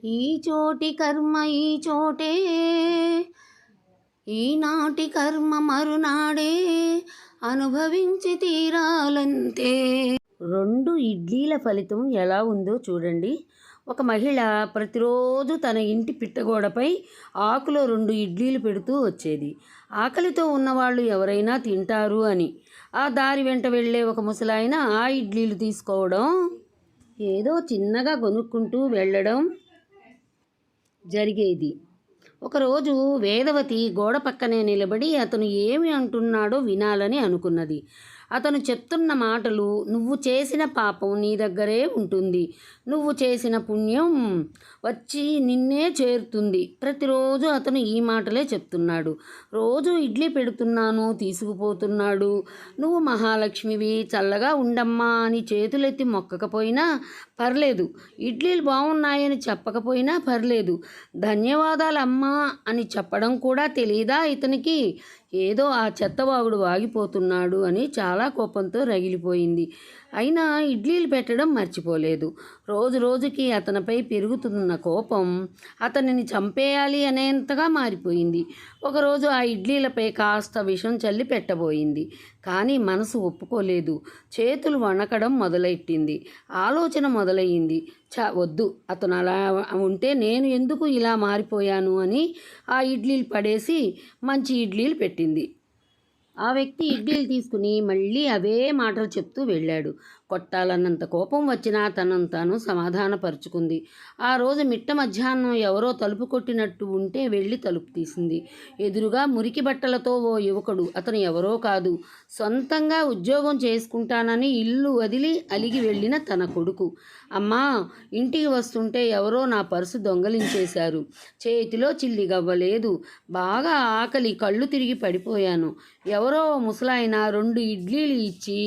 ఈ చోటి కర్మ ఈ చోటే, ఈనాటి కర్మ మరునాడే అనుభవించి తీరాలంతే. 2 ఇడ్లీల ఫలితం ఎలా ఉందో చూడండి. ఒక మహిళ ప్రతిరోజు తన ఇంటి పిట్టగోడపై ఆకులో 2 ఇడ్లీలు పెడుతూ వచ్చేది. ఆకలితో ఉన్నవాళ్ళు ఎవరైనా తింటారు అని. ఆ దారి వెంట వెళ్ళే ఒక ముసలాయన ఆ ఇడ్లీలు తీసుకోవడం, ఏదో చిన్నగా కొనుక్కుంటూ వెళ్ళడం జరిగేది. ఒకరోజు వేదవతి గోడ పక్కనే నిలబడి అతను ఏమి అంటున్నాడో వినాలని అనుకున్నది. అతను చెప్తున్న మాటలు, నువ్వు చేసిన పాపం నీ దగ్గరే ఉంటుంది, నువ్వు చేసిన పుణ్యం వచ్చి నిన్నే చేరుతుంది. ప్రతిరోజు అతను ఈ మాటలే చెప్తున్నాడు. రోజు ఇడ్లీ పెడుతున్నాను, తీసుకుపోతున్నాడు. నువ్వు మహాలక్ష్మివి, చల్లగా ఉండమ్మా అని చేతులెత్తి మొక్కకపోయినా పర్లేదు, ఇడ్లీలు బాగున్నాయని చెప్పకపోయినా పర్లేదు, ధన్యవాదాలమ్మా అని చెప్పడం కూడా తెలీదా ఇతనికి? ఏదో ఆ చెత్తవాగుడు వాగిపోతున్నాడు అని చాలా కోపంతో రగిలిపోయింది. అయినా ఇడ్లీలు పెట్టడం మర్చిపోలేదు. రోజు రోజుకి అతనిపై పెరుగుతున్న కోపం అతనిని చంపేయాలి అనేంతగా మారిపోయింది. ఒకరోజు ఆ ఇడ్లీలపై కాస్త విషం చల్లి పెట్టబోయింది. కానీ మనసు ఒప్పుకోలేదు. చేతులు వణకడం మొదలెట్టింది. ఆలోచన మొదలయ్యింది. వద్దు, అతను అలా ఉంటే నేను ఎందుకు ఇలా మారిపోయాను అని ఆ ఇడ్లీలు పడేసి మంచి ఇడ్లీలు పెట్టింది. ఆ వ్యక్తి ఇడ్లీలు తీసుకుని మళ్ళీ అవే మాటలు చెప్తూ వెళ్ళాడు. కొట్టాలన్నంత కోపం వచ్చినా తనను తాను సమాధానపరుచుకుంది. ఆ రోజు మిట్ట మధ్యాహ్నం ఎవరో తలుపు కొట్టినట్టు ఉంటే వెళ్ళి తలుపు తీసింది. ఎదురుగా మురికి బట్టలతో ఓ యువకుడు. అతను ఎవరో కాదు, సొంతంగా ఉద్యోగం చేసుకుంటానని ఇల్లు వదిలి అలిగి వెళ్ళిన తన కొడుకు. అమ్మా, ఇంటికి వస్తుంటే ఎవరో నా పర్సు దొంగలించేశారు. చేతిలో చిల్లి గవ్వలేదు. బాగా ఆకలి, కళ్ళు తిరిగి పడిపోయాను. ఎవరో ముసలాయన 2 ఇడ్లీలు ఇచ్చి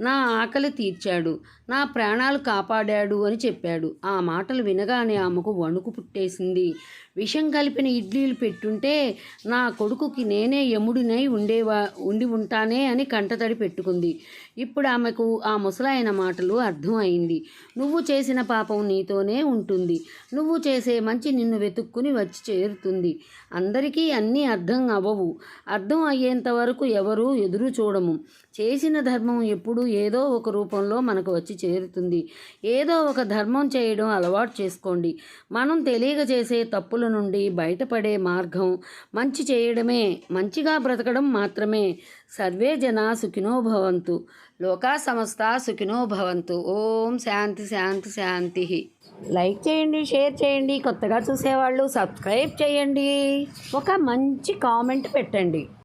నా ఆకలి తీర్చాడు, నా ప్రాణాలు కాపాడాడు అని చెప్పాడు. ఆ మాటలు వినగానే ఆమెకు వణుకు పుట్టేసింది. విషం కలిపిన ఇడ్లీలు పెట్టుంటే నా కొడుకుకి నేనే యముడినై ఉండి ఉంటానే అని కంటతడి పెట్టుకుంది. ఇప్పుడు ఆమెకు ఆ ముసలాయన మాటలు అర్థం అయింది. నువ్వు చేసిన పాపం నీతోనే ఉంటుంది, నువ్వు చేసే మంచి నిన్ను వెతుక్కుని వచ్చి చేరుతుంది. అందరికీ అన్నీ అర్థం అవ్వవు. అర్థం అయ్యేంత వరకు ఎవరూ ఎదురు చూడము. చేసిన ధర్మం ఎప్పుడూ ఏదో ఒక రూపంలో మనకు వచ్చి చేరుతుంది. ఏదో ఒక ధర్మం చేయడం అలవాటు చేసుకోండి. మనం తెలియక చేసే తప్పుల నుండి బయటపడే మార్గం మంచి చేయడమే, మంచిగా బ్రతకడం మాత్రమే. సర్వే జనా సుఖినో భవంతు, లోకా సమస్తా సుఖినో భవంతు. ఓం శాంతి శాంతి శాంతి. లైక్ చేయండి, షేర్ చేయండి, కొత్తగా చూసేవాళ్ళు సబ్స్క్రైబ్ చేయండి, ఒక మంచి కామెంట్ పెట్టండి.